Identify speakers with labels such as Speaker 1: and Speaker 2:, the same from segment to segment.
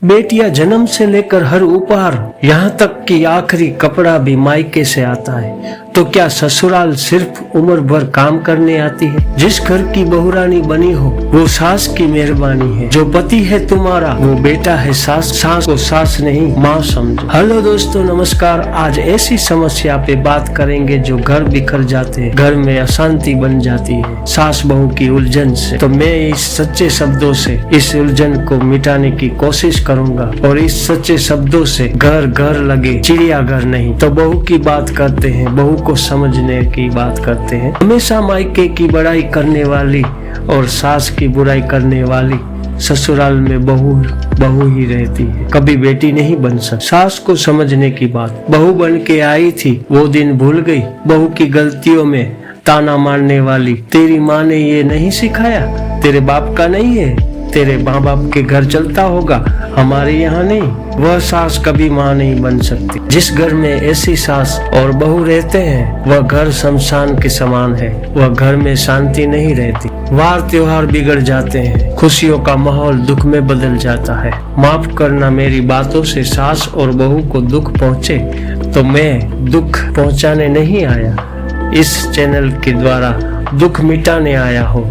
Speaker 1: बेटियां जन्म से लेकर हर उपहार, यहाँ तक कि आखिरी कपड़ा भी मायके से आता है। तो क्या ससुराल सिर्फ उम्र भर काम करने आती है? जिस घर की बहुरानी बनी हो वो सास की मेहरबानी है। जो पति है तुम्हारा वो बेटा है सास। सास को सास नहीं माँ समझो। हेलो दोस्तों, नमस्कार। आज ऐसी समस्या पे बात करेंगे जो घर बिखर जाते हैं, घर में अशांति बन जाती है सास बहू की उलझन से। तो मैं इस सच्चे शब्दों से इस उलझन को मिटाने की कोशिश करूंगा और इस सच्चे शब्दों से घर घर लगे चिड़ियाघर नहीं। तो बहू की बात करते हैं, बहू को समझने की बात करते हैं। हमेशा मायके की बड़ाई करने वाली और सास की बुराई करने वाली ससुराल में बहू ही रहती है, कभी बेटी नहीं बन सकती। सास को समझने की बात, बहू बन के आई थी वो दिन भूल गई। बहू की गलतियों में ताना मारने वाली, तेरी माँ ने ये नहीं सिखाया, तेरे बाप का नहीं है, तेरे माँ बाप के घर चलता होगा, हमारे यहाँ नहीं। वह सास कभी माँ नहीं बन सकती। जिस घर में ऐसी सास और बहू रहते हैं वह घर शमशान के समान है। वह घर में शांति नहीं रहती। वार त्योहार बिगड़ जाते हैं, खुशियों का माहौल दुख में बदल जाता है। माफ करना मेरी बातों से सास और बहू को दुख पहुँचे तो मैं दुख पहुँचाने नहीं आया, इस चैनल के द्वारा दुख मिटाने आया हूँ,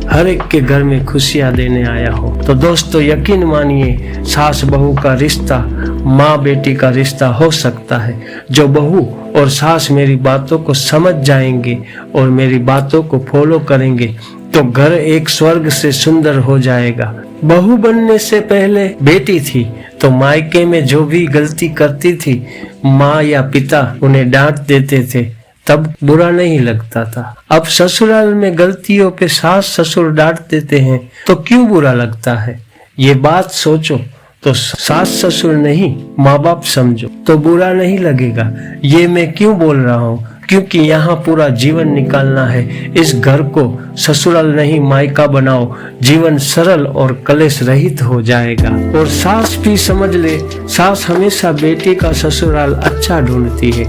Speaker 1: हर एक के घर में खुशियां देने आया हो। तो दोस्तों यकीन मानिए, सास बहू का रिश्ता माँ बेटी का रिश्ता हो सकता है। जो बहू और सास मेरी बातों को समझ जाएंगे और मेरी बातों को फॉलो करेंगे तो घर एक स्वर्ग से सुंदर हो जाएगा। बहू बनने से पहले बेटी थी तो मायके में जो भी गलती करती थी माँ या पिता उन्हें डांट देते थे, तब बुरा नहीं लगता था। अब ससुराल में गलतियों पे सास ससुर डांट देते हैं तो क्यों बुरा लगता है? ये बात सोचो तो सास ससुर नहीं माँ बाप समझो तो बुरा नहीं लगेगा। ये मैं क्यों बोल रहा हूँ? क्योंकि यहाँ पूरा जीवन निकालना है। इस घर को ससुराल नहीं मायका बनाओ, जीवन सरल और कलेश रहित हो जाएगा। और सास भी समझ ले, सास हमेशा बेटी का ससुराल अच्छा ढूंढती है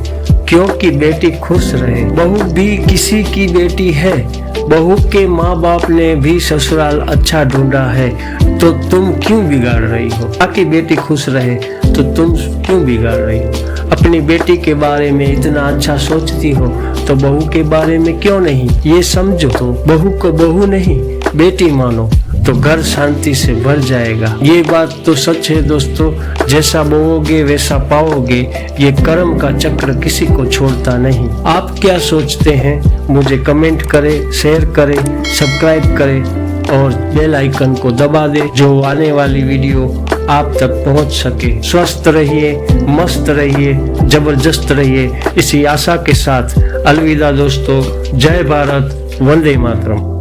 Speaker 1: क्योंकि बेटी खुश रहे। बहू भी किसी की बेटी है, बहू के माँ बाप ने भी ससुराल अच्छा ढूंढा है, तो तुम क्यों बिगाड़ रही हो? ताकि बेटी खुश रहे तो तुम क्यों बिगाड़ रही हो? अपनी बेटी के बारे में इतना अच्छा सोचती हो तो बहू के बारे में क्यों नहीं? ये समझो, तो बहू को बहू नहीं बेटी मानो तो घर शांति से भर जाएगा। ये बात तो सच है दोस्तों, जैसा बोओगे वैसा पाओगे। ये कर्म का चक्र किसी को छोड़ता नहीं। आप क्या सोचते हैं? मुझे कमेंट करें, शेयर करें, सब्सक्राइब करें और बेल आइकन को दबा दें जो आने वाली वीडियो आप तक पहुंच सके। स्वस्थ रहिए, मस्त रहिए, जबरदस्त रहिए, इसी आशा के साथ अलविदा दोस्तों। जय भारत, वंदे मातरम।